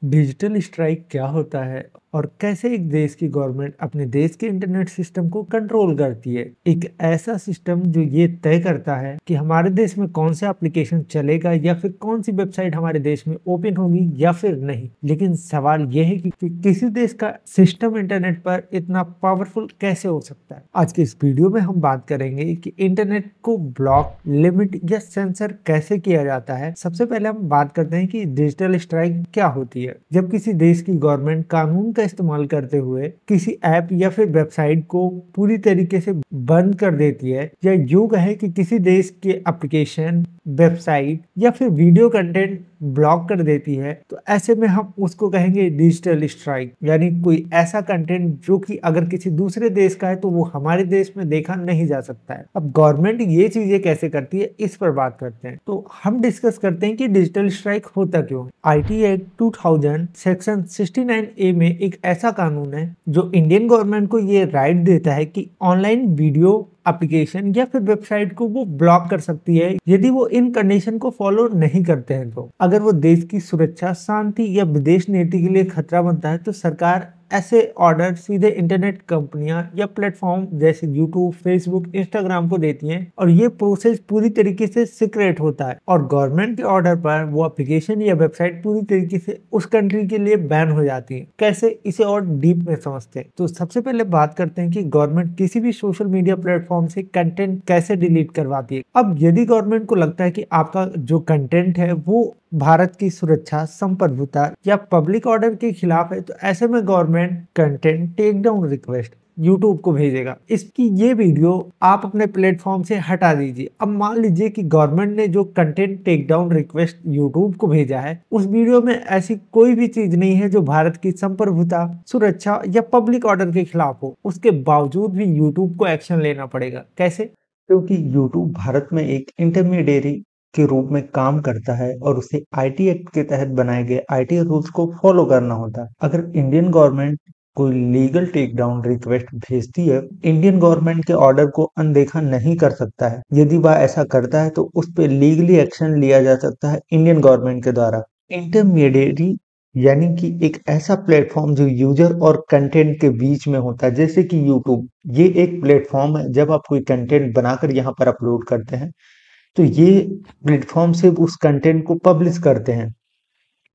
Digital strike क्या होता है और कैसे एक देश की गवर्नमेंट अपने देश के इंटरनेट सिस्टम को कंट्रोल करती है। एक ऐसा सिस्टम जो ये तय करता है कि हमारे देश में कौन सा एप्लीकेशन चलेगा या फिर कौन सी वेबसाइट हमारे देश में ओपन होगी या फिर नहीं। लेकिन सवाल यह है कि किसी देश का सिस्टम इंटरनेट पर इतना पावरफुल कैसे हो सकता है। आज के इस वीडियो में हम बात करेंगे कि इंटरनेट को ब्लॉक, लिमिट या सेंसर कैसे किया जाता है। सबसे पहले हम बात करते हैं कि डिजिटल स्ट्राइक क्या होती है। जब किसी देश की गवर्नमेंट कानून का इस्तेमाल करते हुए किसी ऐप या फिर वेबसाइट को पूरी तरीके से बंद कर देती है, या यूं कहे कि किसी देश के एप्लीकेशन, वेबसाइट या फिर वीडियो कंटेंट ब्लॉक कर देती है, तो ऐसे में हम उसको कहेंगे डिजिटल स्ट्राइक। यानी कोई ऐसा कंटेंट जो कि अगर किसी दूसरे देश का है तो वो हमारे देश में देखा नहीं जा सकता है। अब गवर्नमेंट ये चीजें कैसे करती है, इस पर बात करते हैं। तो हम डिस्कस करते हैं कि डिजिटल स्ट्राइक होता क्यों है। आईटी एक्ट 2000 सेक्शन 69A में एक ऐसा कानून है जो इंडियन गवर्नमेंट को ये राइट देता है कि ऑनलाइन वीडियो एप्लीकेशन या फिर वेबसाइट को वो ब्लॉक कर सकती है यदि वो इन कंडीशन को फॉलो नहीं करते हैं। तो अगर वो देश की सुरक्षा, शांति या विदेश नीति के लिए खतरा बनता है तो सरकार ऐसे ऑर्डर सीधे इंटरनेट कंपनियां या प्लेटफॉर्म जैसे यूट्यूब, फेसबुक, इंस्टाग्राम को देती हैं, और ये प्रोसेस पूरी तरीके से सीक्रेट होता है और गवर्नमेंट के ऑर्डर पर वो एप्लीकेशन या वेबसाइट पूरी तरीके से उस कंट्री के लिए बैन हो जाती है। कैसे, इसे और डीप में समझते हैं। तो सबसे पहले बात करते हैं कि गवर्नमेंट किसी भी सोशल मीडिया प्लेटफॉर्म से कंटेंट कैसे डिलीट करवाती है। अब यदि गवर्नमेंट को लगता है कि आपका जो कंटेंट है वो भारत की सुरक्षा, संप्रभुता या पब्लिक ऑर्डर के खिलाफ है, तो ऐसे में government content take down request YouTube को भेजेगा। इसकी ये वीडियो आप अपने प्लेटफॉर्म से हटा दीजिए। अब मान लीजिए कि गवर्नमेंट ने जो content take down request YouTube को भेजा है, उस वीडियो में ऐसी कोई भी चीज नहीं है जो भारत की संप्रभुता, सुरक्षा या पब्लिक ऑर्डर के खिलाफ हो। उसके बावजूद भी यूट्यूब को एक्शन लेना पड़ेगा। कैसे? क्योंकि यूट्यूब भारत में एक इंटरमीडिएरी के रूप में काम करता है और उसे आईटी एक्ट के तहत बनाए गए आईटी रूल्स को फॉलो करना होता है। अगर इंडियन गवर्नमेंट कोई लीगल टेक डाउन रिक्वेस्ट भेजती है, इंडियन गवर्नमेंट के ऑर्डर को अनदेखा नहीं कर सकता है। यदि वह ऐसा करता है तो उस पर लीगली एक्शन लिया जा सकता है इंडियन गवर्नमेंट के द्वारा। इंटरमीडिएरी यानी कि एक ऐसा प्लेटफॉर्म जो यूजर और कंटेंट के बीच में होता है, जैसे कि यूट्यूब। ये एक प्लेटफॉर्म है। जब आप कोई कंटेंट बनाकर यहाँ पर अपलोड करते हैं तो ये प्लेटफॉर्म से उस कंटेंट को पब्लिश करते हैं।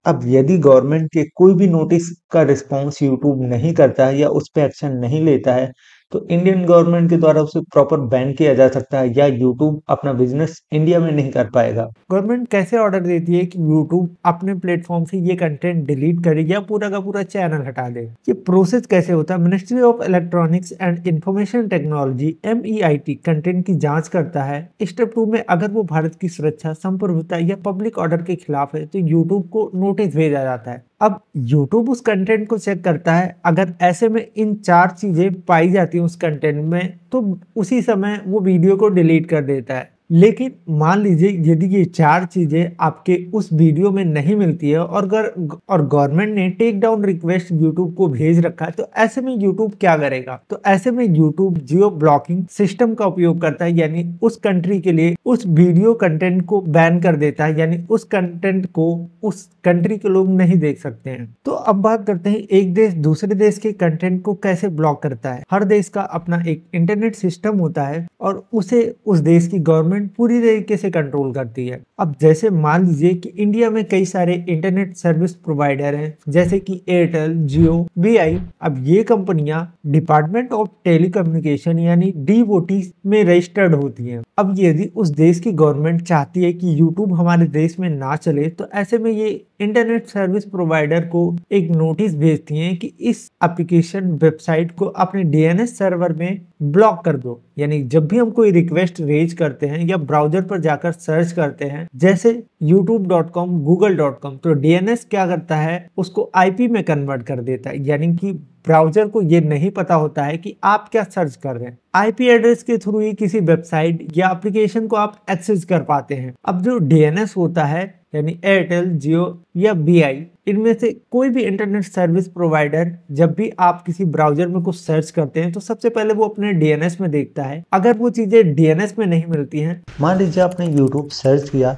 अब यदि गवर्नमेंट के कोई भी नोटिस का रिस्पॉन्स यूट्यूब नहीं करता है या उस पर एक्शन नहीं लेता है, तो इंडियन गवर्नमेंट के द्वारा उसे प्रॉपर बैन किया जा सकता है या यूट्यूब अपना बिजनेस इंडिया में नहीं कर पाएगा। गवर्नमेंट कैसे ऑर्डर देती है कि यूट्यूब अपने प्लेटफॉर्म से ये कंटेंट डिलीट करे या पूरा का पूरा चैनल हटा दे? ये प्रोसेस कैसे होता है? Ministry of electronics and information technology MEIT content की जांच करता है। स्टेप 2 में अगर वो भारत की सुरक्षा, संप्रभुता या पब्लिक ऑर्डर के खिलाफ है तो यूट्यूब को नोटिस भेजा जाता है। अब YouTube उस कंटेंट को चेक करता है। अगर ऐसे में इन 4 चीजें पाई जाती हैं उस कंटेंट में, तो उसी समय वो वीडियो को डिलीट कर देता है। लेकिन मान लीजिए यदि ये 4 चीजें आपके उस वीडियो में नहीं मिलती है और गवर्नमेंट ने टेक डाउन रिक्वेस्ट यूट्यूब को भेज रखा है, तो ऐसे में यूट्यूब क्या करेगा? तो ऐसे में यूट्यूब जियो ब्लॉकिंग सिस्टम का उपयोग करता है, यानी उस कंट्री के लिए उस वीडियो कंटेंट को बैन कर देता है, यानी उस कंटेंट को उस कंट्री के लोग नहीं देख सकते हैं। तो अब बात करते हैं एक देश दूसरे देश के कंटेंट को कैसे ब्लॉक करता है। हर देश का अपना एक इंटरनेट सिस्टम होता है और उसे उस देश की गवर्नमेंट पूरी तरीके से कंट्रोल करती है। अब जैसे मान लीजिए कि इंडिया में कई सारे इंटरनेट सर्विस प्रोवाइडर हैं, जैसे कि एयरटेल, जियो, VI। अब ये कंपनियां डिपार्टमेंट ऑफ टेलीकम्युनिकेशन यानी DOT में रजिस्टर्ड होती हैं। अब यदि उस देश की गवर्नमेंट चाहती है कि यूट्यूब हमारे देश में ना चले, तो ऐसे में ये इंटरनेट सर्विस प्रोवाइडर को एक नोटिस भेजती हैं कि इस एप्लीकेशन, वेबसाइट को अपने DNS सर्वर में ब्लॉक कर दो। यानी जब भी हम कोई रिक्वेस्ट रेज करते हैं या ब्राउजर पर जाकर सर्च करते हैं, जैसे youtube.com, google.com, तो DNS क्या करता है, उसको IP में कन्वर्ट कर देता है। यानी कि ब्राउजर को ये नहीं पता होता है कि आप क्या सर्च कर रहे हैं। IP एड्रेस के थ्रू ही किसी वेबसाइट या एप्लीकेशन को आप एक्सेस कर पाते हैं। अब जो DNS होता है, यानी एयरटेल, जियो या VI, इनमें से कोई भी इंटरनेट सर्विस प्रोवाइडर जब भी आप किसी ब्राउजर में कुछ सर्च करते हैं तो सबसे पहले वो अपने DNS में देखता है। अगर वो चीजें DNS में नहीं मिलती हैं, मान लीजिए आपने यूट्यूब सर्च किया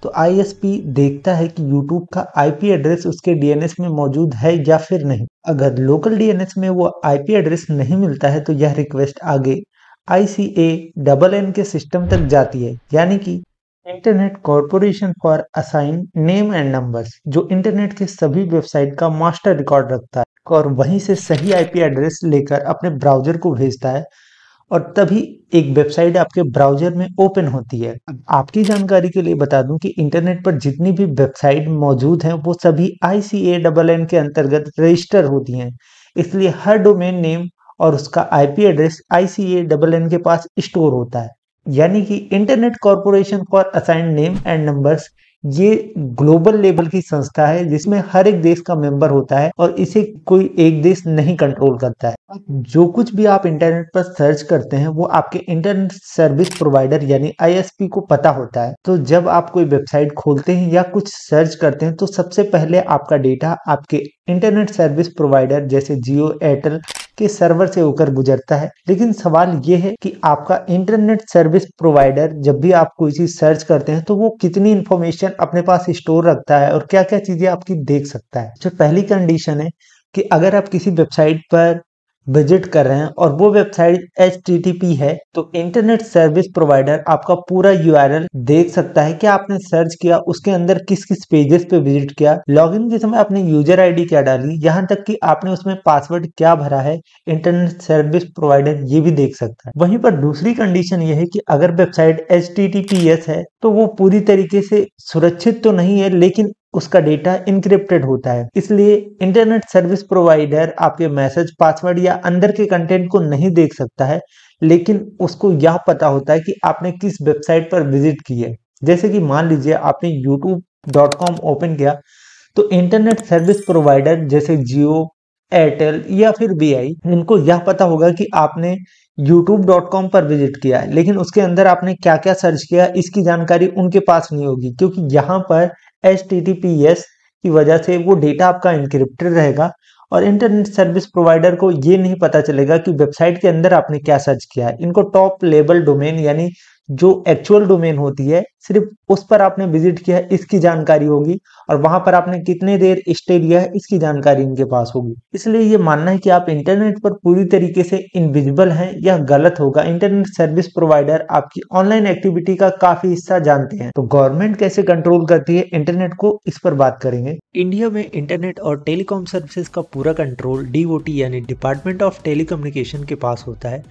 तो आईएसपी देखता है कि यूट्यूब का आईपी एड्रेस उसके डीएनएस में मौजूद है या फिर नहीं। अगर लोकल डीएनएस में वो आईपी एड्रेस नहीं मिलता है तो यह रिक्वेस्ट आगे ICANN के सिस्टम तक जाती है, यानी कि internet corporation for assign name and numbers, जो इंटरनेट के सभी वेबसाइट का मास्टर रिकॉर्ड रखता है और वहीं से सही आईपी एड्रेस लेकर अपने ब्राउजर को भेजता है और तभी एक वेबसाइट आपके ब्राउजर में ओपन होती है। अब आपकी जानकारी के लिए बता दूं कि इंटरनेट पर जितनी भी वेबसाइट मौजूद हैं वो सभी ICANN के अंतर्गत रजिस्टर होती हैं, इसलिए हर डोमेन नेम और उसका आईपी एड्रेस ICANN के पास स्टोर होता है। यानी कि internet corporation for assigned name and numbers ये ग्लोबल लेवल की संस्था है जिसमें हर एक देश का मेंबर होता है और इसे कोई एक देश नहीं कंट्रोल करता है। जो कुछ भी आप इंटरनेट पर सर्च करते हैं वो आपके इंटरनेट सर्विस प्रोवाइडर यानी आईएसपी को पता होता है। तो जब आप कोई वेबसाइट खोलते हैं या कुछ सर्च करते हैं तो सबसे पहले आपका डेटा आपके इंटरनेट सर्विस प्रोवाइडर जैसे जियो, एयरटेल के सर्वर से होकर गुजरता है। लेकिन सवाल ये है कि आपका इंटरनेट सर्विस प्रोवाइडर जब भी आप कोई चीज सर्च करते हैं तो वो कितनी इंफॉर्मेशन अपने पास स्टोर रखता है और क्या क्या चीजें आपकी देख सकता है। जो पहली कंडीशन है कि अगर आप किसी वेबसाइट पर विजिट कर रहे हैं और वो वेबसाइट HTTP है तो इंटरनेट सर्विस प्रोवाइडर आपका पूरा URL देख सकता है कि आपने सर्च किया, उसके अंदर किस किस पेजेस पे विजिट किया, लॉगिन के समय आपने यूजर आईडी क्या डाली, यहाँ तक कि आपने उसमें पासवर्ड क्या भरा है, इंटरनेट सर्विस प्रोवाइडर ये भी देख सकता है। वहीं पर दूसरी कंडीशन ये है कि अगर वेबसाइट HTTPS है तो वो पूरी तरीके से सुरक्षित तो नहीं है लेकिन उसका डेटा इनक्रिप्टेड होता है, इसलिए इंटरनेट सर्विस प्रोवाइडर आपके मैसेज, पासवर्ड या अंदर के कंटेंट को नहीं देख सकता है, लेकिन उसको यह पता होता है कि आपने किस वेबसाइट पर विजिट की है। जैसे कि मान लीजिए आपने youtube.com ओपन किया तो इंटरनेट सर्विस प्रोवाइडर जैसे जियो, एयरटेल या फिर BI इनको यह पता होगा कि आपने youtube.com पर विजिट किया है, लेकिन उसके अंदर आपने क्या क्या सर्च किया इसकी जानकारी उनके पास नहीं होगी, क्योंकि यहाँ पर HTTPS की वजह से वो डेटा आपका इनक्रिप्टेड रहेगा और इंटरनेट सर्विस प्रोवाइडर को ये नहीं पता चलेगा कि वेबसाइट के अंदर आपने क्या सर्च किया है। इनको टॉप लेवल डोमेन यानी जो एक्चुअल डोमेन होती है सिर्फ उस पर आपने विजिट किया है इसकी जानकारी होगी और वहां पर आपने कितने देर स्टे किया है इसकी जानकारी इनके पास होगी। इसलिए ये मानना है कि आप इंटरनेट पर पूरी तरीके से इनविजिबल हैं यह गलत होगा। इंटरनेट सर्विस प्रोवाइडर आपकी ऑनलाइन एक्टिविटी का काफी हिस्सा जानते हैं। तो गवर्नमेंट कैसे कंट्रोल करती है इंटरनेट को, इस पर बात करेंगे। इंडिया में इंटरनेट और टेलीकॉम सर्विसेज का पूरा कंट्रोल DOT यानी डिपार्टमेंट ऑफ टेलीकम्युनिकेशन के पास होता है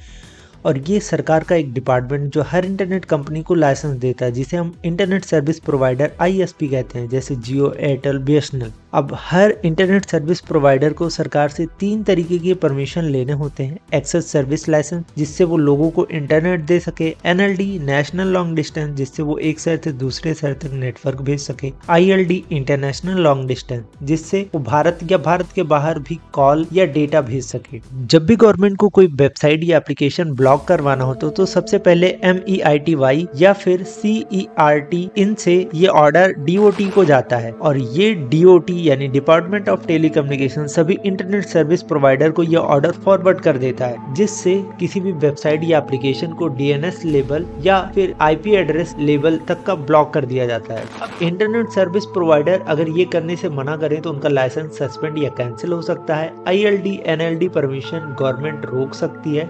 और ये सरकार का एक डिपार्टमेंट जो हर इंटरनेट कंपनी को लाइसेंस देता है, जिसे हम इंटरनेट सर्विस प्रोवाइडर ISP कहते हैं, जैसे जियो, एयरटेल, BSNL। अब हर इंटरनेट सर्विस प्रोवाइडर को सरकार से 3 तरीके के परमिशन लेने होते हैं। एक्सेस सर्विस लाइसेंस जिससे वो लोगों को इंटरनेट दे सके, NLD नेशनल लॉन्ग डिस्टेंस जिससे वो एक शहर से दूसरे शहर तक नेटवर्क भेज सके, ILD इंटरनेशनल लॉन्ग डिस्टेंस जिससे वो भारत या भारत के बाहर भी कॉल या डेटा भेज सके। जब भी गवर्नमेंट को कोई वेबसाइट या एप्लीकेशन ब्लॉक करवाना होता तो सबसे पहले MEITY या फिर CERT इनसे ये ऑर्डर DOT को जाता है और ये DOT यानी डिपार्टमेंट ऑफ टेलीकम्युनिकेशन सभी इंटरनेट सर्विस प्रोवाइडर को यह ऑर्डर फॉरवर्ड कर देता है, जिससे किसी भी वेबसाइट या एप्लीकेशन को DNS लेवल या फिर IP एड्रेस लेवल तक का ब्लॉक कर दिया जाता है। अब इंटरनेट सर्विस प्रोवाइडर अगर ये करने से मना करें तो उनका लाइसेंस सस्पेंड या कैंसिल हो सकता है। ILD NLD परमिशन गवर्नमेंट रोक सकती है।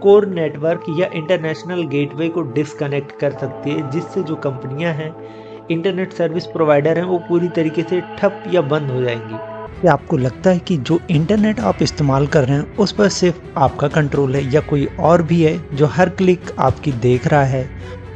कोर नेटवर्क या इंटरनेशनल गेटवे को डिस्कनेक्ट कर सकती है, जिससे जो कंपनियां हैं इंटरनेट सर्विस प्रोवाइडर हैं वो पूरी तरीके से ठप या बंद हो जाएंगी। क्या आपको लगता है कि जो इंटरनेट आप इस्तेमाल कर रहे हैं उस पर सिर्फ आपका कंट्रोल है या कोई और भी है जो हर क्लिक आपकी देख रहा है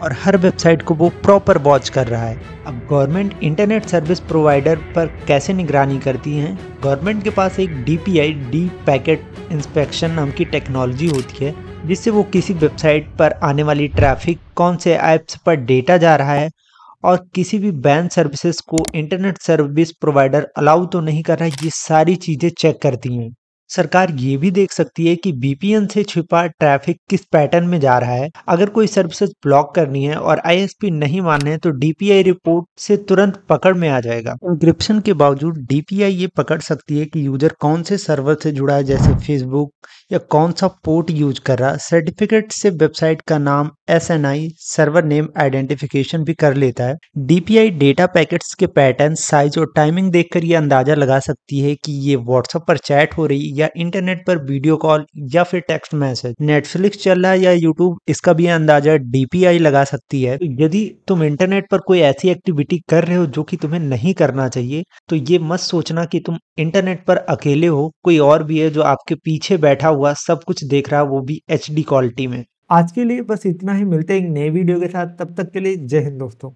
और हर वेबसाइट को वो प्रॉपर वॉच कर रहा है? अब गवर्नमेंट इंटरनेट सर्विस प्रोवाइडर पर कैसे निगरानी करती है? गवर्नमेंट के पास एक DPI डीप पैकेट इंस्पेक्शन नाम की टेक्नोलॉजी होती है, जिससे वो किसी वेबसाइट पर आने वाली ट्रैफिक, कौन से ऐप्स पर डेटा जा रहा है और किसी भी बैन सर्विसेज को इंटरनेट सर्विस प्रोवाइडर अलाउ तो नहीं कर रहा है, ये सारी चीज़ें चेक करती हैं। सरकार ये भी देख सकती है कि वीपीएन से छिपा ट्रैफिक किस पैटर्न में जा रहा है। अगर कोई सर्विसेज ब्लॉक करनी है और आईएसपी नहीं माने तो डीपीआई रिपोर्ट से तुरंत पकड़ में आ जाएगा। इंक्रिप्शन के बावजूद डीपीआई ये पकड़ सकती है कि यूजर कौन से सर्वर से जुड़ा है, जैसे फेसबुक, या कौन सा पोर्ट यूज कर रहा है। सर्टिफिकेट से वेबसाइट का नाम, एसएनआई, सर्वर नेम आइडेंटिफिकेशन भी कर लेता है। डीपीआई डेटा पैकेट्स के पैटर्न, साइज और टाइमिंग देखकर ये अंदाजा लगा सकती है कि ये व्हाट्सएप पर चैट हो रही है या इंटरनेट पर वीडियो कॉल या फिर टेक्स्ट मैसेज। नेटफ्लिक्स चल रहा है या यूट्यूब, इसका भी अंदाजा डीपीआई लगा सकती है। तो यदि तुम इंटरनेट पर कोई ऐसी एक्टिविटी कर रहे हो जो कि तुम्हें नहीं करना चाहिए, तो ये मत सोचना कि तुम इंटरनेट पर अकेले हो, कोई और भी है जो आपके पीछे बैठा हुआ सब कुछ देख रहा है, वो भी एचडी क्वालिटी में। आज के लिए बस इतना ही। मिलते हैं एक नए वीडियो के साथ, तब तक के लिए जय हिंद दोस्तों।